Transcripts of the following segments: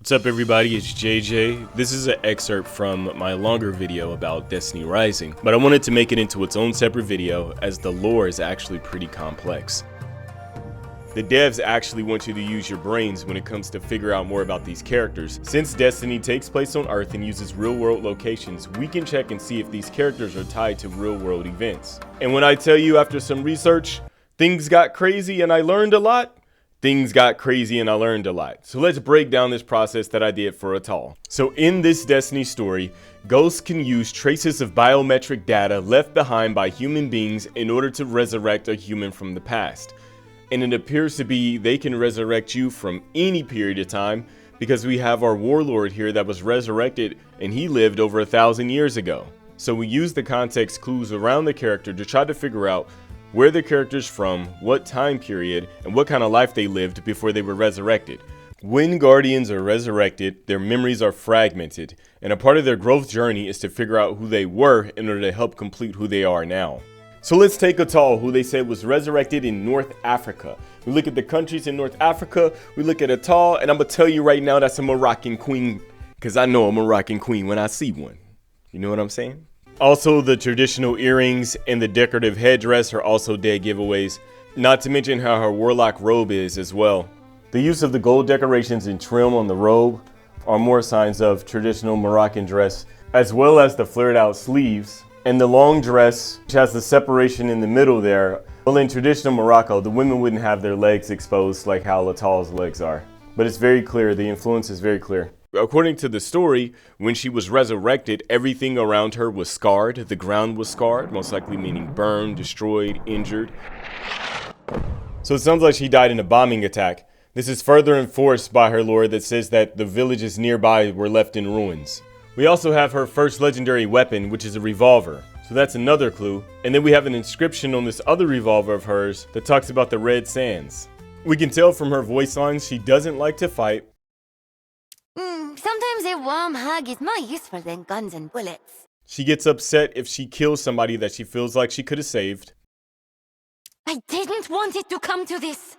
What's up everybody, it's JJ. This is an excerpt from my longer video about Destiny Rising, but I wanted to make it into its own separate video as the lore is actually pretty complex. The devs actually want you to use your brains when it comes to figure out more about these characters. Since Destiny takes place on Earth and uses real-world locations, we can check and see if these characters are tied to real-world events. And when I tell you after some research, things got crazy and I learned a lot, things got crazy and I learned a lot. So let's break down this process that I did for Attal. So in this Destiny story, ghosts can use traces of biometric data left behind by human beings in order to resurrect a human from the past. And it appears to be they can resurrect you from any period of time because we have our warlord here that was resurrected and he lived over 1,000 years ago. So we use the context clues around the character to try to figure out where the character's from, what time period, and what kind of life they lived before they were resurrected. When Guardians are resurrected, their memories are fragmented, and a part of their growth journey is to figure out who they were in order to help complete who they are now. So let's take Attal, who they said was resurrected in North Africa. We look at the countries in North Africa, we look at Attal, and I'm gonna tell you right now that's a Moroccan queen, because I know a Moroccan queen when I see one. You know what I'm saying? Also, the traditional earrings and the decorative headdress are also dead giveaways, not to mention how her warlock robe is as well. The use of the gold decorations and trim on the robe are more signs of traditional Moroccan dress, as well as the flared out sleeves and the long dress, which has the separation in the middle there. Well, in traditional Morocco, the women wouldn't have their legs exposed like how Attal's legs are. But it's very clear, the influence is very clear. According to the story, when she was resurrected, everything around her was scarred. The ground was scarred, most likely meaning burned, destroyed, injured. So it sounds like she died in a bombing attack. This is further enforced by her lore that says that the villages nearby were left in ruins. We also have her first legendary weapon, which is a revolver. So that's another clue. And then we have an inscription on this other revolver of hers that talks about the Red Sands. We can tell from her voice lines she doesn't like to fight. Sometimes a warm hug is more useful than guns and bullets. She gets upset if she kills somebody that she feels like she could have saved. I didn't want it to come to this.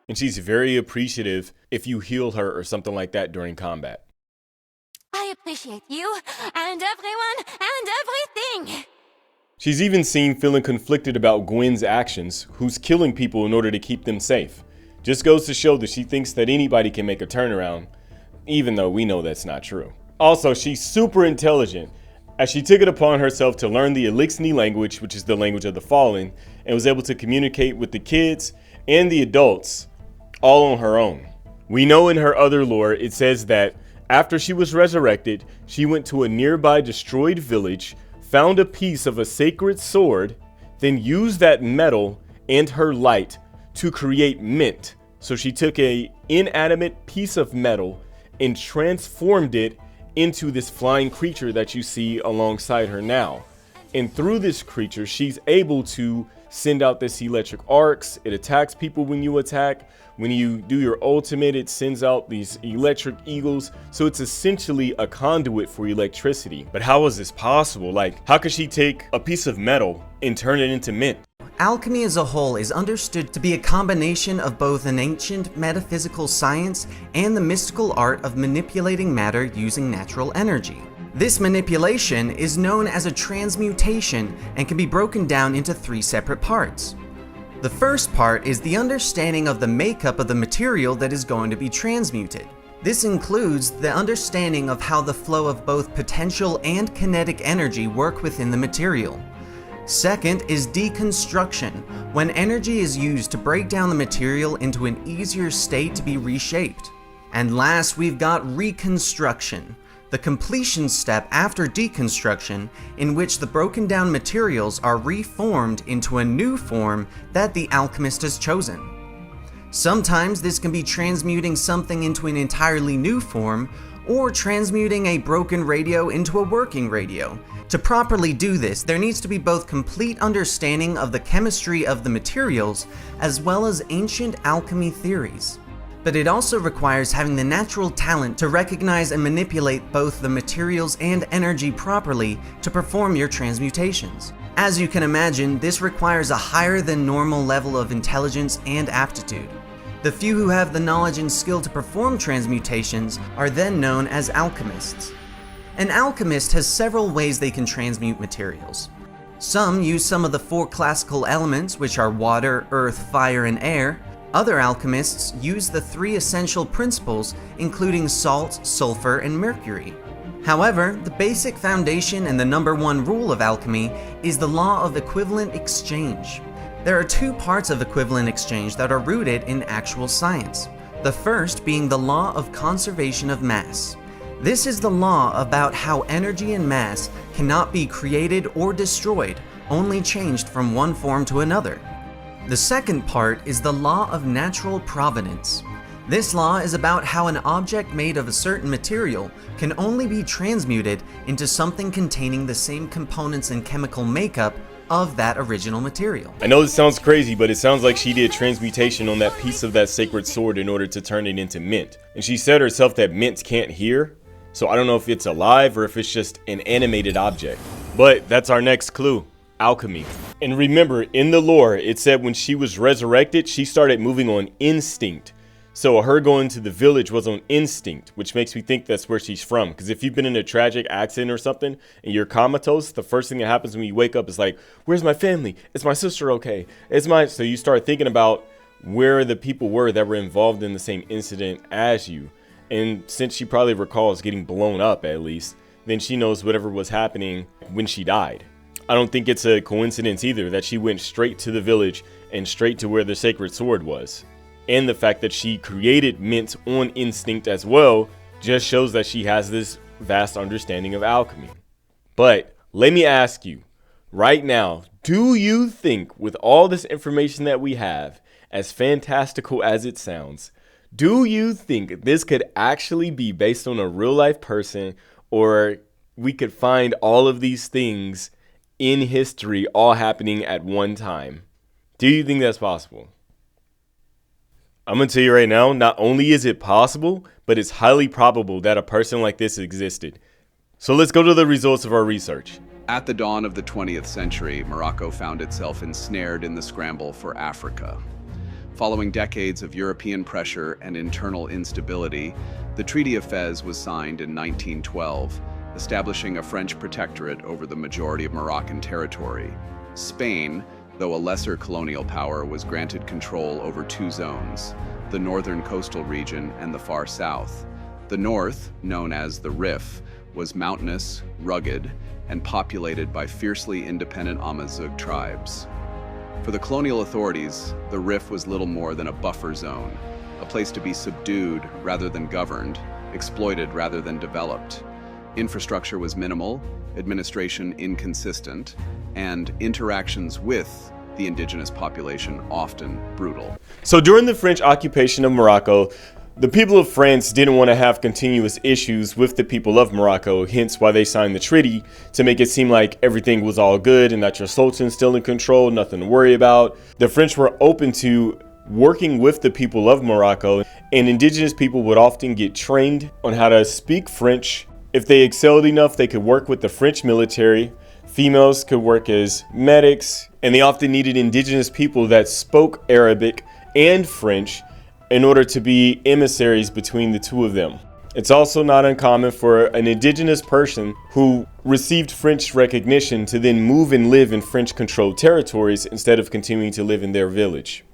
And she's very appreciative if you heal her or something like that during combat. I appreciate you and everyone and everything. She's even seen feeling conflicted about Gwen's actions, who's killing people in order to keep them safe. Just goes to show that she thinks that anybody can make a turnaround, even though we know that's not true. Also, she's super intelligent, as she took it upon herself to learn the Elixni language, which is the language of the fallen, and was able to communicate with the kids and the adults all on her own. We know in her other lore, it says that after she was resurrected, she went to a nearby destroyed village, found a piece of a sacred sword, then used that metal and her light to create mint. So she took an inanimate piece of metal and transformed it into this flying creature that you see alongside her now. And through this creature, she's able to send out this electric arcs. It attacks people when you attack. When you do your ultimate, it sends out these electric eagles. So it's essentially a conduit for electricity. But how is this possible? Like, how could she take a piece of metal and turn it into mint? Alchemy as a whole is understood to be a combination of both an ancient metaphysical science and the mystical art of manipulating matter using natural energy. This manipulation is known as a transmutation and can be broken down into 3 separate parts. The first part is the understanding of the makeup of the material that is going to be transmuted. This includes the understanding of how the flow of both potential and kinetic energy work within the material. Second is deconstruction, when energy is used to break down the material into an easier state to be reshaped. And last, we've got reconstruction, the completion step after deconstruction, in which the broken down materials are reformed into a new form that the alchemist has chosen. Sometimes this can be transmuting something into an entirely new form, or transmuting a broken radio into a working radio. To properly do this, there needs to be both complete understanding of the chemistry of the materials, as well as ancient alchemy theories. But it also requires having the natural talent to recognize and manipulate both the materials and energy properly to perform your transmutations. As you can imagine, this requires a higher than normal level of intelligence and aptitude. The few who have the knowledge and skill to perform transmutations are then known as alchemists. An alchemist has several ways they can transmute materials. Some use some of the 4 classical elements, which are water, earth, fire, and air. Other alchemists use the 3 essential principles, including salt, sulfur, and mercury. However, the basic foundation and the number 1 rule of alchemy is the law of equivalent exchange. There are 2 parts of equivalent exchange that are rooted in actual science. The first being the law of conservation of mass. This is the law about how energy and mass cannot be created or destroyed, only changed from one form to another. The second part is the law of natural provenance. This law is about how an object made of a certain material can only be transmuted into something containing the same components and chemical makeup of that original material. I know this sounds crazy, but it sounds like she did transmutation on that piece of that sacred sword in order to turn it into mint. And she said herself that mints can't hear, so I don't know if it's alive or if it's just an animated object. But that's our next clue. Alchemy. And remember, in the lore, it said when she was resurrected, she started moving on instinct. So her going to the village was on instinct, which makes me think that's where she's from. Because if you've been in a tragic accident or something and you're comatose, the first thing that happens when you wake up is like, where's my family? Is my sister okay? So you start thinking about where the people were that were involved in the same incident as you. And since she probably recalls getting blown up at least, then she knows whatever was happening when she died. I don't think it's a coincidence either that she went straight to the village and straight to where the sacred sword was. And the fact that she created mint on instinct as well just shows that she has this vast understanding of alchemy. But let me ask you right now, do you think with all this information that we have, as fantastical as it sounds, do you think this could actually be based on a real life person, or we could find all of these things in history all happening at one time? Do you think that's possible? I'm going to tell you right now, not only is it possible, but it's highly probable that a person like this existed. So let's go to the results of our research. At the dawn of the 20th century, Morocco found itself ensnared in the scramble for Africa. Following decades of European pressure and internal instability, the Treaty of Fez was signed in 1912, establishing a French protectorate over the majority of Moroccan territory. Spain, though a lesser colonial power, was granted control over 2 zones, the northern coastal region and the far south. The north, known as the Rif, was mountainous, rugged, and populated by fiercely independent Amazigh tribes. For the colonial authorities, the Rif was little more than a buffer zone, a place to be subdued rather than governed, exploited rather than developed. Infrastructure was minimal, administration inconsistent, and interactions with the indigenous population often brutal. So during the French occupation of Morocco, the people of France didn't want to have continuous issues with the people of Morocco, hence why they signed the treaty to make it seem like everything was all good and that your sultan's still in control, nothing to worry about. The French were open to working with the people of Morocco, and indigenous people would often get trained on how to speak French. If they excelled enough, they could work with the French military. Females could work as medics, and they often needed indigenous people that spoke Arabic and French in order to be emissaries between the two of them. It's also not uncommon for an indigenous person who received French recognition to then move and live in French-controlled territories instead of continuing to live in their village.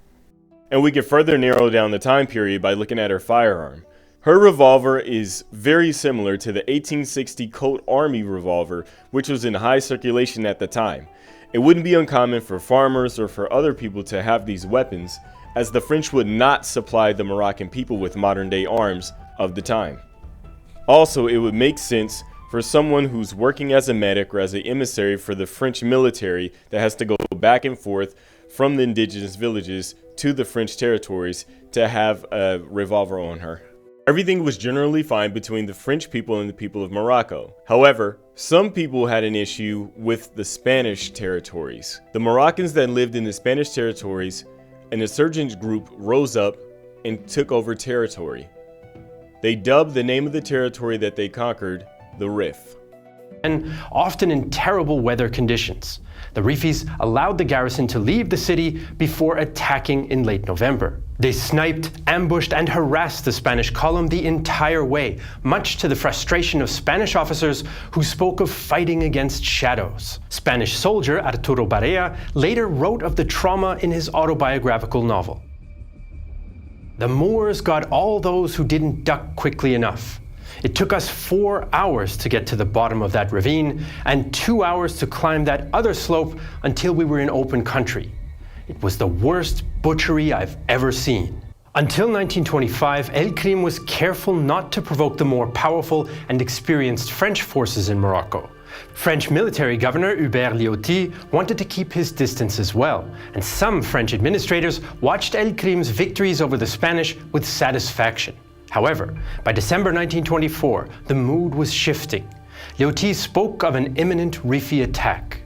And we can further narrow down the time period by looking at her firearm. Her revolver is very similar to the 1860 Colt Army revolver, which was in high circulation at the time. It wouldn't be uncommon for farmers or for other people to have these weapons, as the French would not supply the Moroccan people with modern-day arms of the time. Also, it would make sense for someone who's working as a medic or as an emissary for the French military that has to go back and forth from the indigenous villages to the French territories to have a revolver on her. Everything was generally fine between the French people and the people of Morocco. However, some people had an issue with the Spanish territories. The Moroccans that lived in the Spanish territories, an insurgent group rose up and took over territory. They dubbed the name of the territory that they conquered the Rif. and often in terrible weather conditions. The Rifis allowed the garrison to leave the city before attacking in late November. They sniped, ambushed, and harassed the Spanish column the entire way, much to the frustration of Spanish officers who spoke of fighting against shadows. Spanish soldier Arturo Barea later wrote of the trauma in his autobiographical novel. The Moors got all those who didn't duck quickly enough. It took us 4 hours to get to the bottom of that ravine and 2 hours to climb that other slope until we were in open country. It was the worst butchery I've ever seen. Until 1925, El Krim was careful not to provoke the more powerful and experienced French forces in Morocco. French military governor Hubert Lyautey wanted to keep his distance as well, and some French administrators watched El Krim's victories over the Spanish with satisfaction. However, by December 1924, the mood was shifting. Lyautey spoke of an imminent Rifi attack.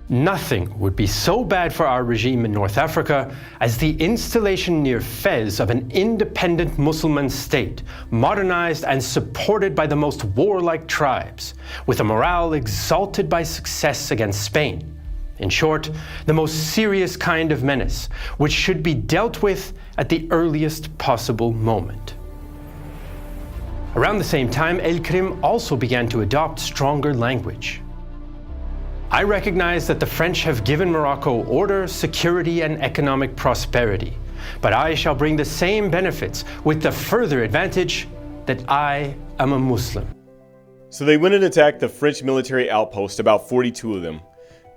Nothing would be so bad for our regime in North Africa as the installation near Fez of an independent Muslim state, modernized and supported by the most warlike tribes, with a morale exalted by success against Spain. In short, the most serious kind of menace, which should be dealt with at the earliest possible moment. Around the same time, El Krim also began to adopt stronger language. I recognize that the French have given Morocco order, security, and economic prosperity, but I shall bring the same benefits with the further advantage that I am a Muslim. So they went and attacked the French military outpost, about 42 of them,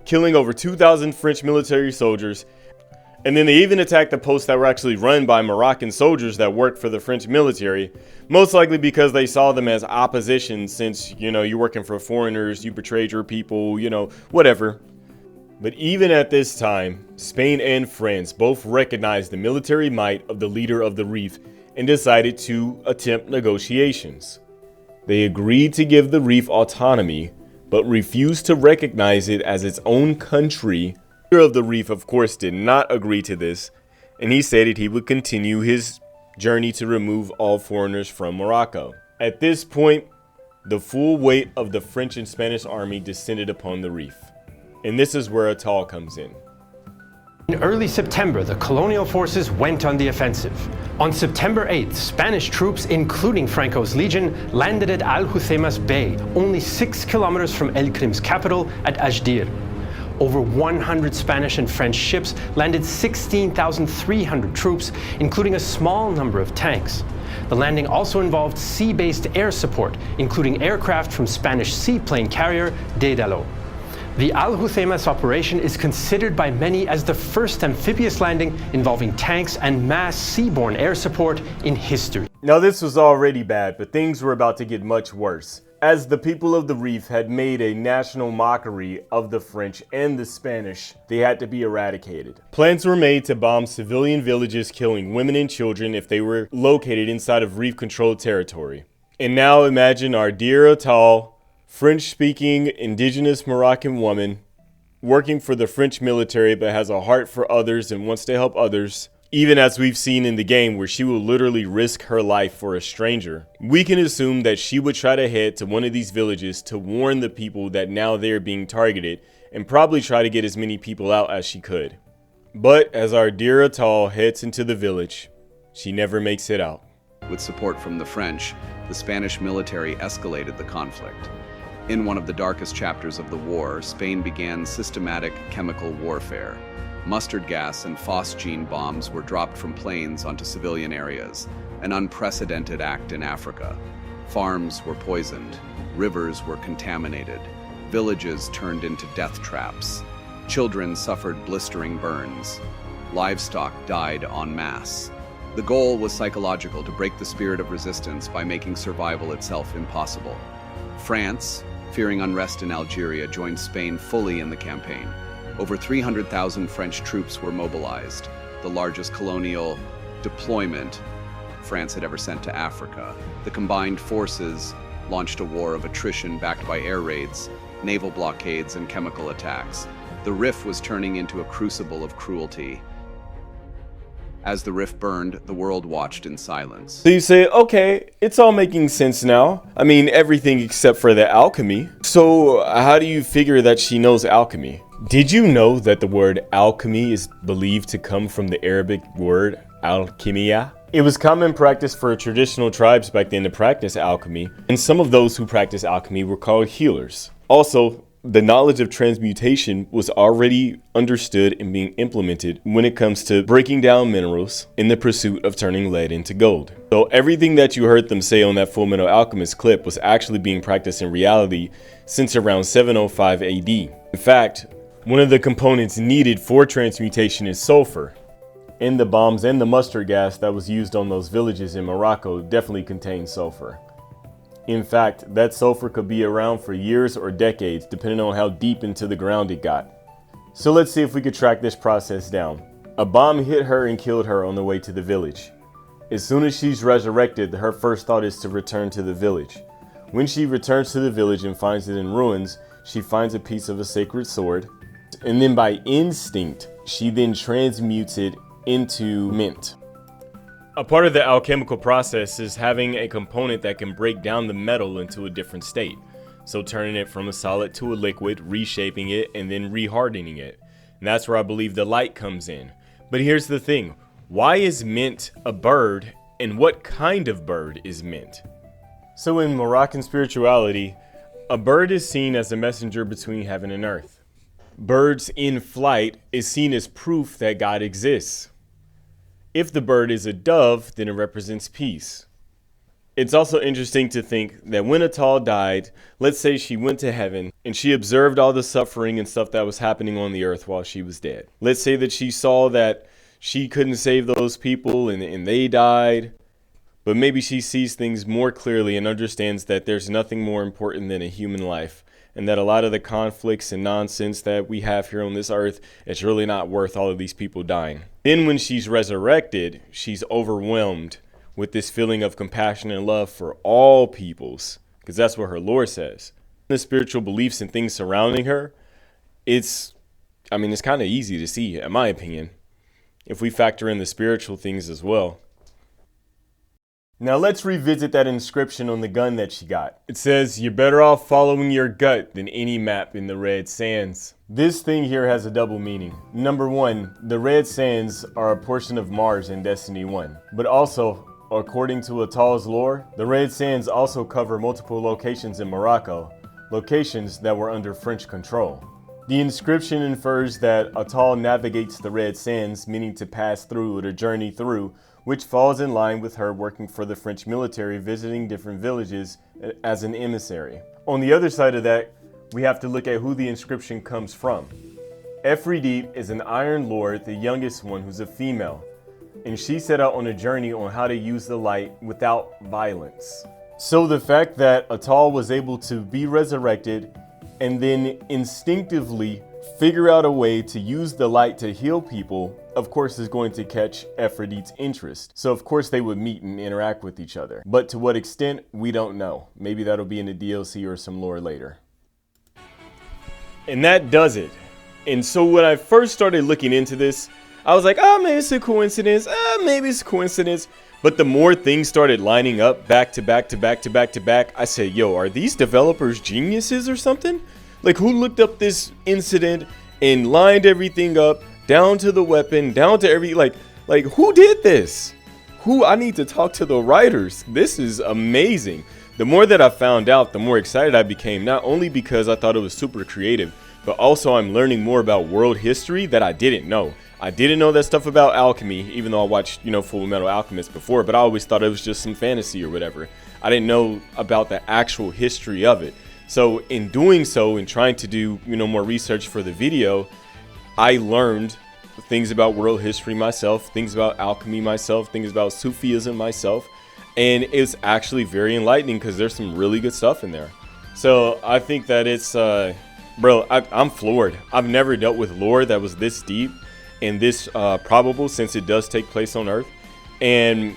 killing over 2,000 French military soldiers. And then they even attacked the posts that were actually run by Moroccan soldiers that worked for the French military, most likely because they saw them as opposition since, you're working for foreigners, you betrayed your people, whatever. But even at this time, Spain and France both recognized the military might of the leader of the Rif and decided to attempt negotiations. They agreed to give the Rif autonomy, but refused to recognize it as its own country. The leader of the Rif, of course, did not agree to this, and he stated he would continue his journey to remove all foreigners from Morocco. At this point, the full weight of the French and Spanish army descended upon the Rif, and this is where Attal comes in. In early September, the colonial forces went on the offensive. On September 8th, Spanish troops, including Franco's legion, landed at Al Hutheimas Bay, only 6 kilometers from El Krim's capital at Ajdir. Over 100 Spanish and French ships landed 16,300 troops, including a small number of tanks. The landing also involved sea-based air support, including aircraft from Spanish seaplane carrier Dédalo. The Al Hutheimas operation is considered by many as the first amphibious landing involving tanks and mass seaborne air support in history. Now this was already bad, but things were about to get much worse, as the people of the Rif had made a national mockery of the French and the Spanish. They had to be eradicated. Plans were made to bomb civilian villages, killing women and children if they were located inside of Rif-controlled territory. And now imagine our dear Attal, French-speaking indigenous Moroccan woman, working for the French military but has a heart for others and wants to help others, even as we've seen in the game where she will literally risk her life for a stranger. We can assume that she would try to head to one of these villages to warn the people that now they're being targeted and probably try to get as many people out as she could. But as our dear Attal heads into the village, she never makes it out. With support from the French, the Spanish military escalated the conflict. In one of the darkest chapters of the war, Spain began systematic chemical warfare. Mustard gas and phosgene bombs were dropped from planes onto civilian areas, an unprecedented act in Africa. Farms were poisoned, rivers were contaminated, villages turned into death traps. Children suffered blistering burns. Livestock died en masse. The goal was psychological, to break the spirit of resistance by making survival itself impossible. France, fearing unrest in Algeria, joined Spain fully in the campaign. Over 300,000 French troops were mobilized, the largest colonial deployment France had ever sent to Africa. The combined forces launched a war of attrition backed by air raids, naval blockades, and chemical attacks. The Rif was turning into a crucible of cruelty. As the Rif burned, the world watched in silence. So you say, okay, It's all making sense now. I mean, everything except for the alchemy. So how do you figure that she knows alchemy? Did you know that the word alchemy is believed to come from the Arabic word alchimia? It was common practice for traditional tribes back then to practice alchemy, and some of those who practiced alchemy were called healers. Also, the knowledge of transmutation was already understood and being implemented when it comes to breaking down minerals in the pursuit of turning lead into gold. So everything that you heard them say on that Full Metal Alchemist clip was actually being practiced in reality since around 705 AD. In fact, one of the components needed for transmutation is sulfur. And the bombs and the mustard gas that was used on those villages in Morocco definitely contained sulfur. In fact, that sulfur could be around for years or decades, depending on how deep into the ground it got. So let's see if we could track this process down. A bomb hit her and killed her on the way to the village. As soon as she's resurrected, her first thought is to return to the village. When she returns to the village and finds it in ruins, she finds a piece of a sacred sword, and then by instinct, she then transmutes it into mint. A part of the alchemical process is having a component that can break down the metal into a different state. So turning it from a solid to a liquid, reshaping it, and then rehardening it. And that's where I believe the light comes in. But here's the thing. Why is mint a bird, and what kind of bird is mint? So in Moroccan spirituality, a bird is seen as a messenger between heaven and earth. Birds in flight is seen as proof that God exists. If the bird is a dove, then it represents peace. It's also interesting to think that when Attal died, let's say she went to heaven and she observed all the suffering and stuff that was happening on the earth while she was dead. Let's say that she saw that she couldn't save those people and they died, but maybe she sees things more clearly and understands that there's nothing more important than a human life, and that a lot of the conflicts and nonsense that we have here on this earth is really not worth all of these people dying. Then when she's resurrected, she's overwhelmed with this feeling of compassion and love for all peoples, because that's what her lore says. The spiritual beliefs and things surrounding her, it's kind of easy to see, in my opinion, if we factor in the spiritual things as well. Now let's revisit that inscription on the gun that she got. It says, "You're better off following your gut than any map in the red sands." This thing here has a double meaning. Number one, the red sands are a portion of Mars in Destiny 1. But also, according to Attal's lore, the red sands also cover multiple locations in Morocco, locations that were under French control. The inscription infers that Attal navigates the red sands, meaning to pass through or to journey through, which falls in line with her working for the French military, visiting different villages as an emissary. On the other side of that, we have to look at who the inscription comes from. Efridit is an Iron Lord, the youngest one, who's a female, and she set out on a journey on how to use the light without violence. So the fact that Attal was able to be resurrected and then instinctively figure out a way to use the light to heal people, of course, is going to catch Efridit's interest. So of course they would meet and interact with each other. But to what extent, we don't know. Maybe that'll be in a DLC or some lore later. And that does it. And so when I first started looking into this, I was like, oh, maybe it's a coincidence. Maybe it's a coincidence. But the more things started lining up back to back to back to back to back, I said, yo, are these developers geniuses or something? Like, who looked up this incident and lined everything up down to the weapon, down to every, like who did this? I need to talk to the writers. This is amazing. The more that I found out, the more excited I became, not only because I thought it was super creative, but also I'm learning more about world history that I didn't know. I didn't know that stuff about alchemy, even though I watched, Full Metal Alchemist before, but I always thought it was just some fantasy or whatever. I didn't know about the actual history of it. So in doing so and trying to do, more research for the video, I learned things about world history myself, things about alchemy myself, things about Sufism myself, and it's actually very enlightening because there's some really good stuff in there. So I think that it's, I'm floored. I've never dealt with lore that was this deep and this probable, since it does take place on Earth, and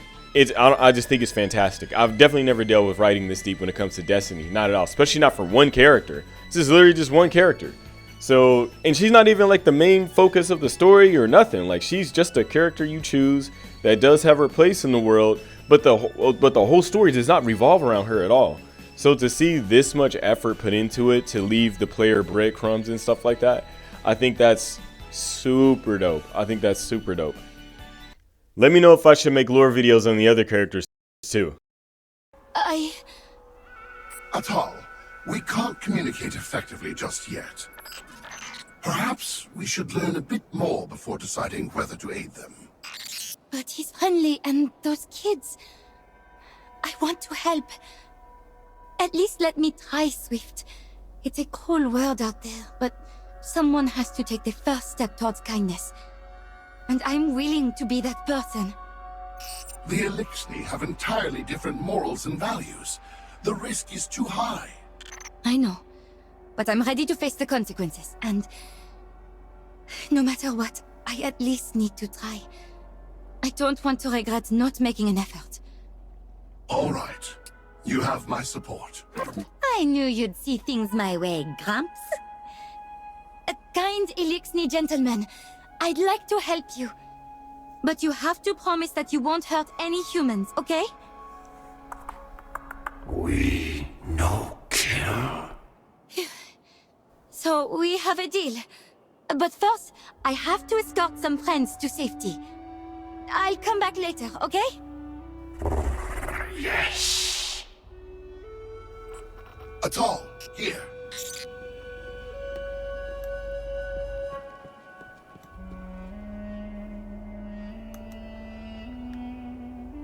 I just think it's fantastic. I've definitely never dealt with writing this deep when it comes to Destiny, not at all, especially not for one character. This is literally just one character. So, and she's not even like the main focus of the story or nothing. Like, she's just a character you choose that does have her place in the world, but the whole story does not revolve around her at all. So to see this much effort put into it to leave the player breadcrumbs and stuff like that, I think that's super dope. Let me know if I should make lore videos on the other characters too. Attal, we can't communicate effectively just yet. Perhaps we should learn a bit more before deciding whether to aid them. But he's friendly, and those kids... I want to help. At least let me try, Swift. It's a cruel world out there, but someone has to take the first step towards kindness. And I'm willing to be that person. The Elixni have entirely different morals and values. The risk is too high. I know, but I'm ready to face the consequences, and... no matter what, I at least need to try. I don't want to regret not making an effort. All right. You have my support. I knew you'd see things my way, Gramps. A kind Elixni gentleman, I'd like to help you. But you have to promise that you won't hurt any humans, okay? We no kill. So we have a deal. But first, I have to escort some friends to safety. I'll come back later, okay? Yes. Attal, here.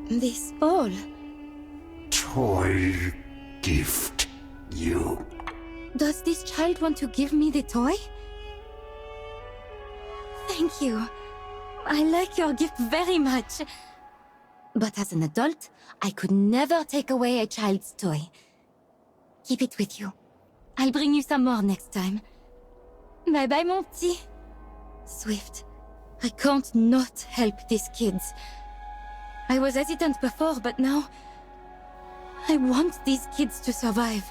This ball. Toy gift you. Does this child want to give me the toy? Thank you. I like your gift very much. But as an adult, I could never take away a child's toy. Keep it with you. I'll bring you some more next time. Bye bye, mon petit. Swift, I can't not help these kids. I was hesitant before, but now... I want these kids to survive.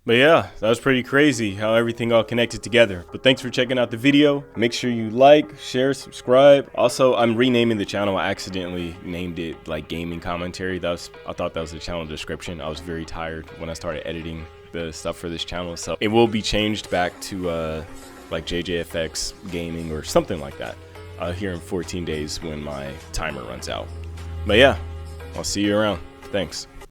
But yeah, that was pretty crazy how everything all connected together. But thanks for checking out the video. Make sure you like, share, subscribe. Also, I'm renaming the channel. I accidentally named it like gaming commentary. I thought that was the channel description. I was very tired when I started editing the stuff for this channel. So it will be changed back to like jjfx gaming or something like that here in 14 days when my timer runs out. But yeah, I'll see you around. Thanks.